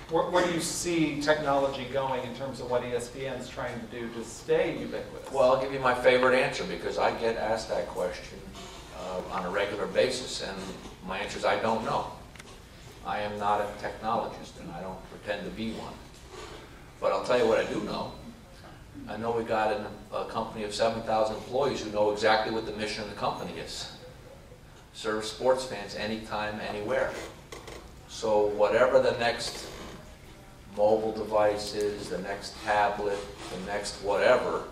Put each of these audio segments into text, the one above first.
Where do you see technology going in terms of what ESPN is trying to do to stay ubiquitous? Well, I'll give you my favorite answer because I get asked that question on a regular basis, and my answer is I don't know. I am not a technologist, and I don't pretend to be one. But I'll tell you what I do know. I know we got a company of 7,000 employees who know exactly what the mission of the company is. Serve sports fans anytime, anywhere. So whatever the next mobile device is, the next tablet, the next whatever,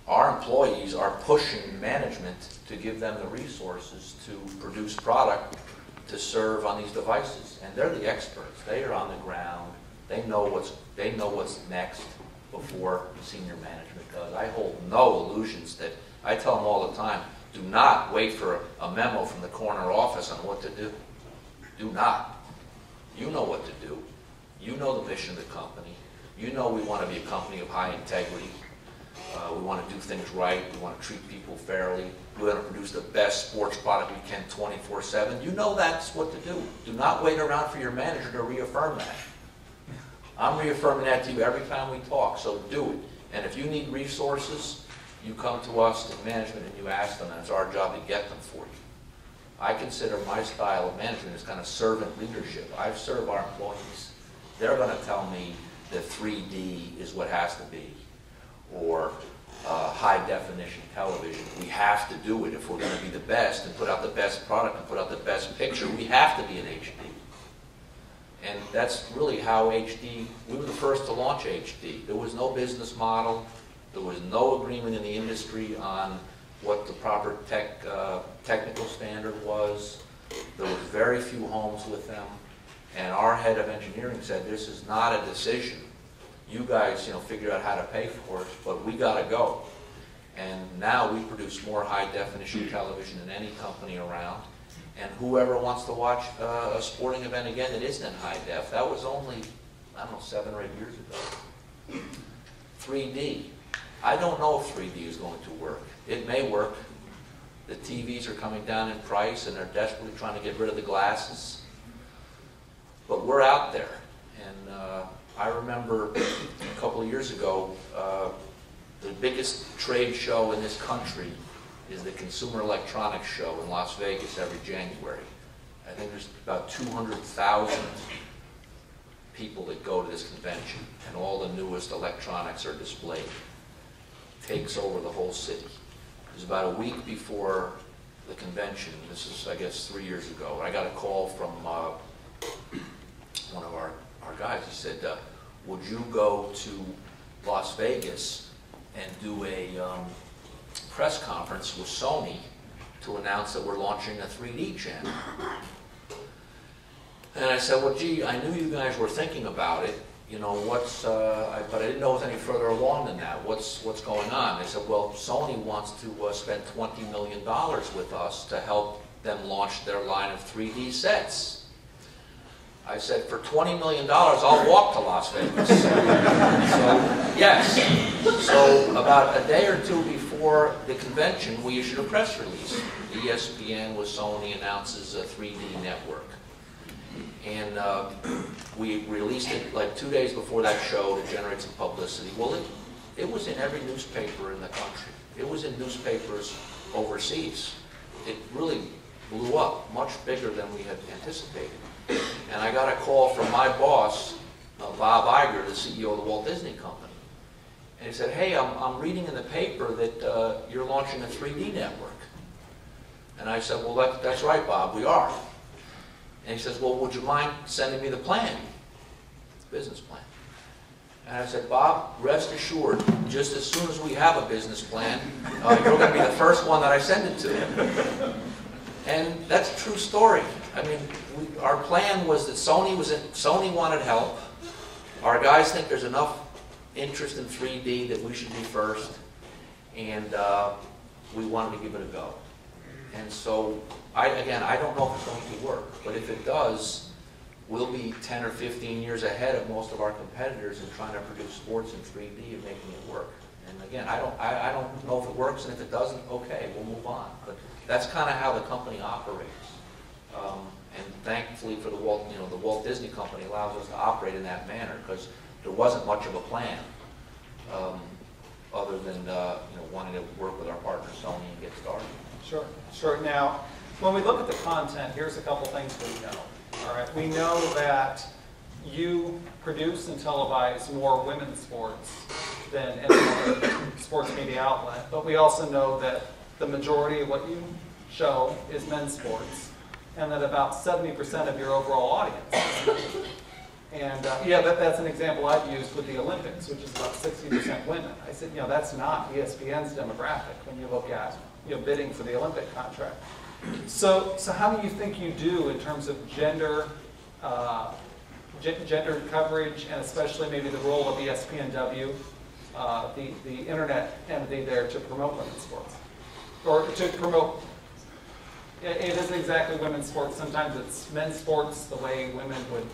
our employees are pushing management to give them the resources to produce product to serve on these devices. And they're the experts. They are on the ground. They know what's next before senior management does. I hold no illusions that, I tell them all the time, do not wait for a memo from the corner office on what to do. Do not. You know what to do. You know the mission of the company. You know we want to be a company of high integrity. We want to do things right. We want to treat people fairly. We want to produce the best sports product we can 24/7. You know that's what to do. Do not wait around for your manager to reaffirm that. I'm reaffirming that to you every time we talk, so do it. And if you need resources, you come to us in management and you ask them, and it's our job to get them for you. I consider my style of management as kind of servant leadership. I serve our employees. They're going to tell me that 3D is what has to be, or high definition television. We have to do it if we're going to be the best and put out the best product and put out the best picture. We have to be in HD. And that's really how HD, we were the first to launch HD. There was no business model. There was no agreement in the industry on what the proper technical standard was. There were very few homes with them. And our head of engineering said, this is not a decision. You guys, figure out how to pay for it, but we got to go. And now we produce more high-definition television than any company around. And whoever wants to watch a sporting event again that isn't in high def, that was only, 7 or 8 years ago. 3D. I don't know if 3D is going to work. It may work. The TVs are coming down in price, and they're desperately trying to get rid of the glasses. But we're out there. And I remember a couple of years ago, the biggest trade show in this country is the Consumer Electronics Show in Las Vegas every January. I think there's about 200,000 people that go to this convention, and all the newest electronics are displayed. It takes over the whole city. It was about a week before the convention, this is, I guess, 3 years ago, I got a call from one of our guys. He said, would you go to Las Vegas and do a press conference with Sony to announce that we're launching a 3D channel? And I said, well, gee, I knew you guys were thinking about it, but I didn't know it was any further along than that. What's going on? They said, well, Sony wants to spend $20 million with us to help them launch their line of 3D sets. I said, for $20 million, I'll walk to Las Vegas. So, yes. So about a day or two before the convention, we issued a press release. ESPN with Sony announces a 3D network. And we released it like 2 days before that show to generate some publicity. Well, it was in every newspaper in the country. It was in newspapers overseas. It really blew up, much bigger than we had anticipated. And I got a call from my boss, Bob Iger, the CEO of the Walt Disney Company. And he said, hey, I'm reading in the paper that you're launching a 3D network. And I said, well, that's right, Bob, we are. And he says, well, would you mind sending me the plan, business plan? And I said, Bob, rest assured, just as soon as we have a business plan, you're going to be the first one that I send it to. And that's a true story. I mean, our plan was that Sony wanted help. Our guys think there's enough interest in 3D that we should be first. And we wanted to give it a go. And so, again, I don't know if it's going to work. But if it does, we'll be 10 or 15 years ahead of most of our competitors in trying to produce sports in 3D and making it work. And again, I don't know if it works, and if it doesn't, okay, we'll move on. But that's kind of how the company operates. And thankfully for the Walt Disney Company allows us to operate in that manner, because there wasn't much of a plan other than wanting to work with our partner Sony and get started. Sure, sure. Now, when we look at the content, here's a couple things we know. All right, we know that you produce and televise more women's sports than any other sports media outlet, but we also know that the majority of what you show is men's sports, and that about 70% of your overall audience. And yeah, that's an example I've used with the Olympics, which is about 60% women. I said, that's not ESPN's demographic when you look at bidding for the Olympic contract. So how do you think you do in terms of gender coverage, and especially maybe the role of ESPNW, the internet entity there, to promote women's sports? Or to promote, it isn't exactly women's sports, sometimes it's men's sports the way women would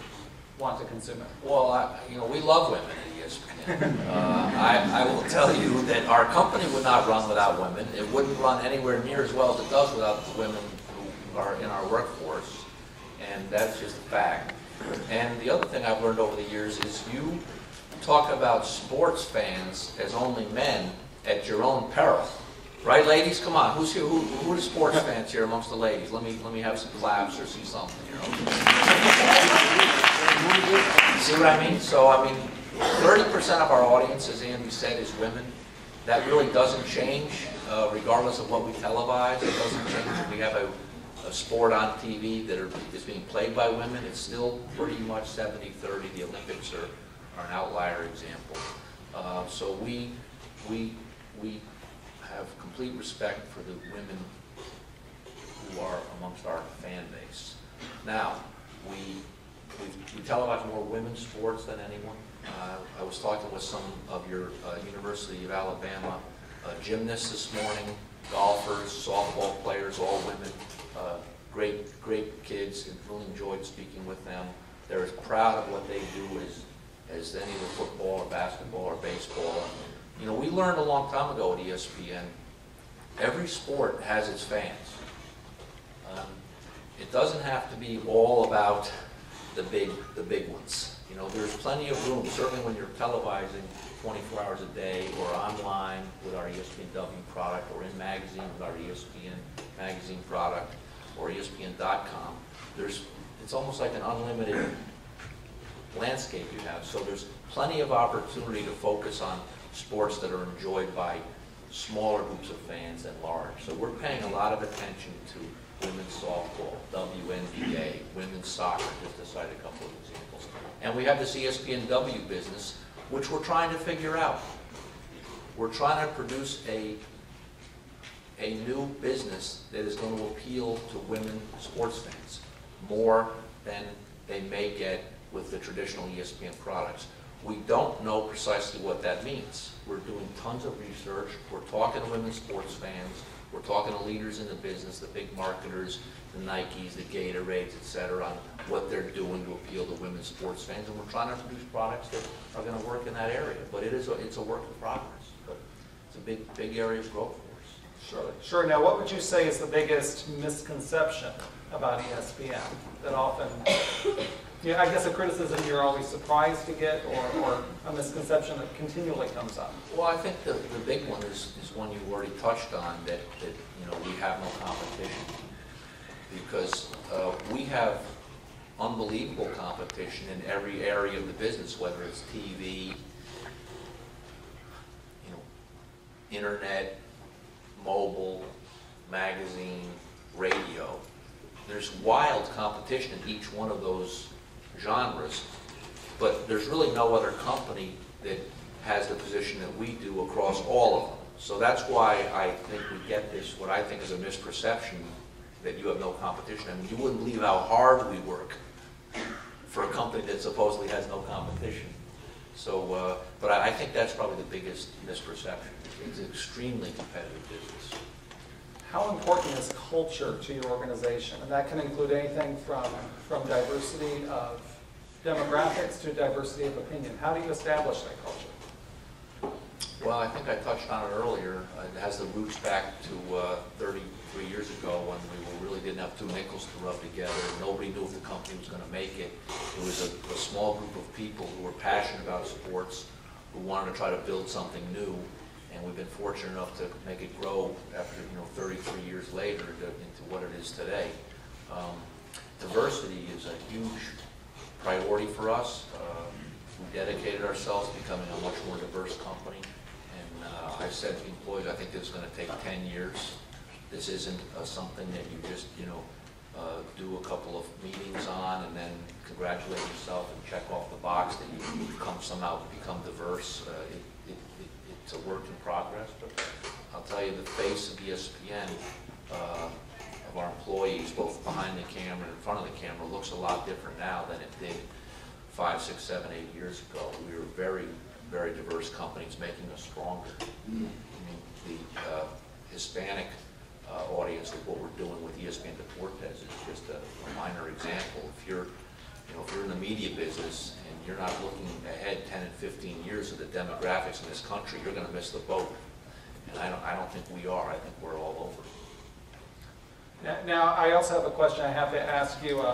want to consume it. Well, we love women at ESPN. I will tell you that our company would not run without women. It wouldn't run anywhere near as well as it does without the women who are in our workforce, and that's just a fact. And the other thing I've learned over the years is you talk about sports fans as only men at your own peril. Right, ladies? Come on. Who's here? Who are the sports fans here amongst the ladies? Let me have some claps or see something. See what I mean? So 30% of our audience, as Andy said, is women. That really doesn't change, regardless of what we televise. It doesn't change if we have a sport on TV that is being played by women. It's still pretty much 70-30. The Olympics are an outlier example. So we have complete respect for the women who are amongst our fan base. Now, we televise more women's sports than anyone. I was talking with some of your University of Alabama gymnasts this morning, golfers, softball players, all women, great kids, and really enjoyed speaking with them. They're as proud of what they do as any of the football or basketball or baseball. We learned a long time ago at ESPN, every sport has its fans. It doesn't have to be all about the big ones. There's plenty of room, certainly when you're televising 24 hours a day, or online with our ESPNW product, or in magazine with our ESPN magazine product, or ESPN.com. It's almost like an unlimited landscape you have. So there's plenty of opportunity to focus on sports that are enjoyed by smaller groups of fans than large. So we're paying a lot of attention to women's softball, WNBA, women's soccer, just to cite a couple of examples. And we have this ESPNW business, which we're trying to figure out. We're trying to produce a new business that is going to appeal to women sports fans more than they may get with the traditional ESPN products. We don't know precisely what that means. We're doing tons of research. We're talking to women's sports fans. We're talking to leaders in the business, the big marketers, the Nikes, the Gatorades, etc., on what they're doing to appeal to women's sports fans. And we're trying to produce products that are going to work in that area. But it's a work in progress. But it's a big area of growth for us. Sure. Sure. Now, what would you say is the biggest misconception about ESPN that often, I guess a criticism you're always surprised to get, or a misconception that continually comes up? Well, I think the big one is one you already touched on, that we have no competition. Because we have unbelievable competition in every area of the business, whether it's TV, internet, mobile, magazine, radio. There's wild competition in each one of those genres, but there's really no other company that has the position that we do across all of them. So that's why I think we get this, what I think is a misperception, that you have no competition. I mean, you wouldn't believe how hard we work for a company that supposedly has no competition. So, but I think that's probably the biggest misperception. It's an extremely competitive business. How important is culture to your organization? And that can include anything from diversity of demographics to diversity of opinion. How do you establish that culture? Well, I think I touched on it earlier. It has the roots back to 33 years ago when we really didn't have two nickels to rub together. Nobody knew if the company was going to make it. It was a small group of people who were passionate about sports, who wanted to try to build something new. And we've been fortunate enough to make it grow after 33 years later into what it is today. Diversity is a huge priority for us. We dedicated ourselves to becoming a much more diverse company. And I said to employees, I think this is going to take 10 years. This isn't something that you just, do a couple of meetings on and then congratulate yourself and check off the box that you somehow become diverse. It's a work in progress, but I'll tell you, the face of ESPN, of our employees, both behind the camera and in front of the camera, looks a lot different now than it did 5, 6, 7, 8 years ago. We were very, very diverse companies, making us stronger. I mean, the Hispanic audience of what we're doing with ESPN Deportes is just a minor example. If you're in the media business and you're not looking ahead 10 and 15 years of the demographics in this country, you're going to miss the boat. And I don't think we are. I think we're all over. Now, I also have a question I have to ask you.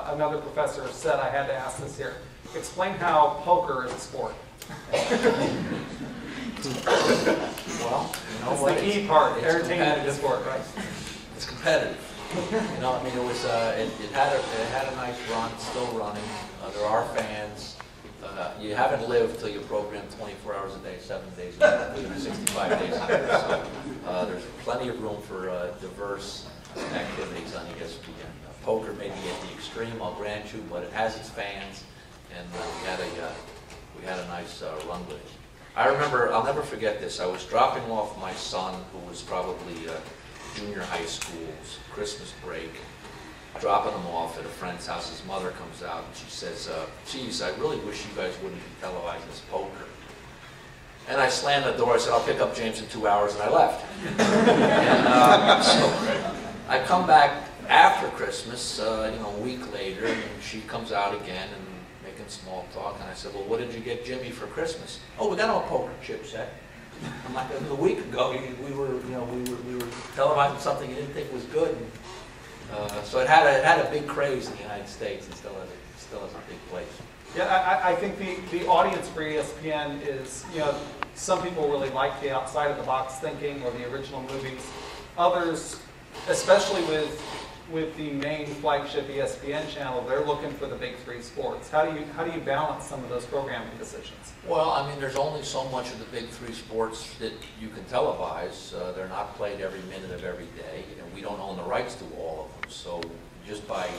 Another professor said I had to ask this here. Explain how poker is a sport. Well, it's the key part, entertainment is a sport, right? It's competitive. I mean, it had a nice run, still running. There are fans. You haven't lived till you program 24 hours a day, 7 days a week, 65 days a year. So there's plenty of room for diverse activities on ESPN. Poker may be at the extreme, I'll grant you, but it has its fans, and we had a nice run with it. I remember, I'll never forget this. I was dropping off my son, who was probably junior high school, Christmas break, dropping him off at a friend's house. His mother comes out and she says, geez, I really wish you guys wouldn't be televising this poker. And I slammed the door. I said, I'll pick up James in 2 hours, and I left. And so I come back after Christmas, a week later, and she comes out again and making small talk. And I said, well, what did you get Jimmy for Christmas? Oh, we got him a poker chip set. I'm like, a week ago, we were televising something you didn't think was good. And, so it had a big craze in the United States, and still has a big place. Yeah, I think the audience for ESPN is, some people really like the outside of the box thinking or the original movies. Others, especially with the main flagship ESPN channel, they're looking for the big three sports. How do you balance some of those programming decisions? Well, I mean, there's only so much of the big three sports that you can televise. They're not played every minute of every day, and we don't own the rights to all of them. So just by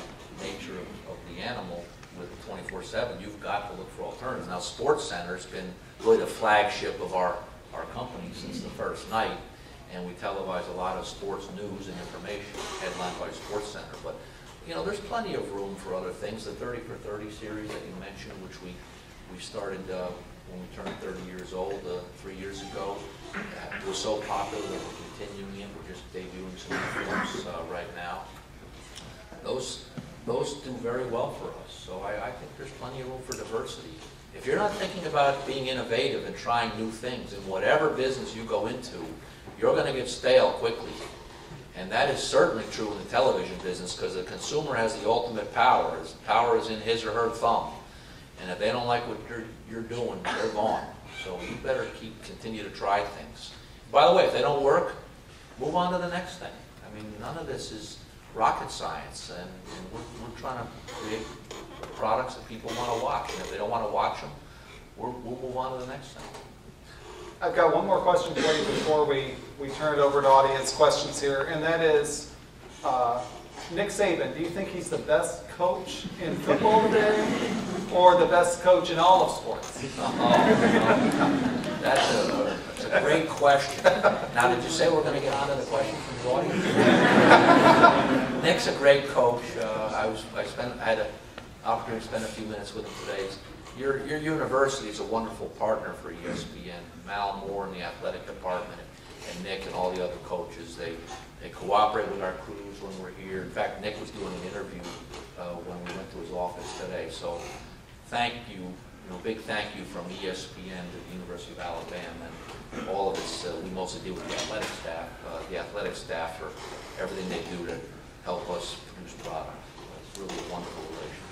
nature of the animal, with 24/7, you've got to look for alternatives. Now, SportsCenter's been really the flagship of our company since the first night, and we televise a lot of sports news and information headlined by SportsCenter. But there's plenty of room for other things. The 30 for 30 series that you mentioned, which we started when we turned 30 years old 3 years ago, was so popular that we're continuing it. We're just debuting some films right now. Those do very well for us. So I think there's plenty of room for diversity. If you're not thinking about being innovative and trying new things in whatever business you go into, you're going to get stale quickly. And that is certainly true in the television business, because the consumer has the ultimate power. Power is in his or her thumb. And if they don't like what you're doing, they're gone. So you better continue to try things. By the way, if they don't work, move on to the next thing. I mean, none of this is rocket science, and we're trying to create products that people want to watch. And if they don't want to watch them, we'll move on to the next thing. I've got one more question for you before we turn it over to audience questions here, and that is, Nick Saban, do you think he's the best coach in football today, or the best coach in all of sports? That's a great question. Now, did you say we're going to get on to the question from the audience? Nick's a great coach. I had an opportunity to spend a few minutes with him today. Your university is a wonderful partner for ESPN. Mal Moore in the athletic department, and Nick and all the other coaches, they cooperate with our crews when we're here. In fact, Nick was doing an interview when we went to his office today. So thank you big thank you from ESPN to the University of Alabama and all of its, we mostly deal with the athletic staff for everything they do to help us produce product. It's really a wonderful relationship.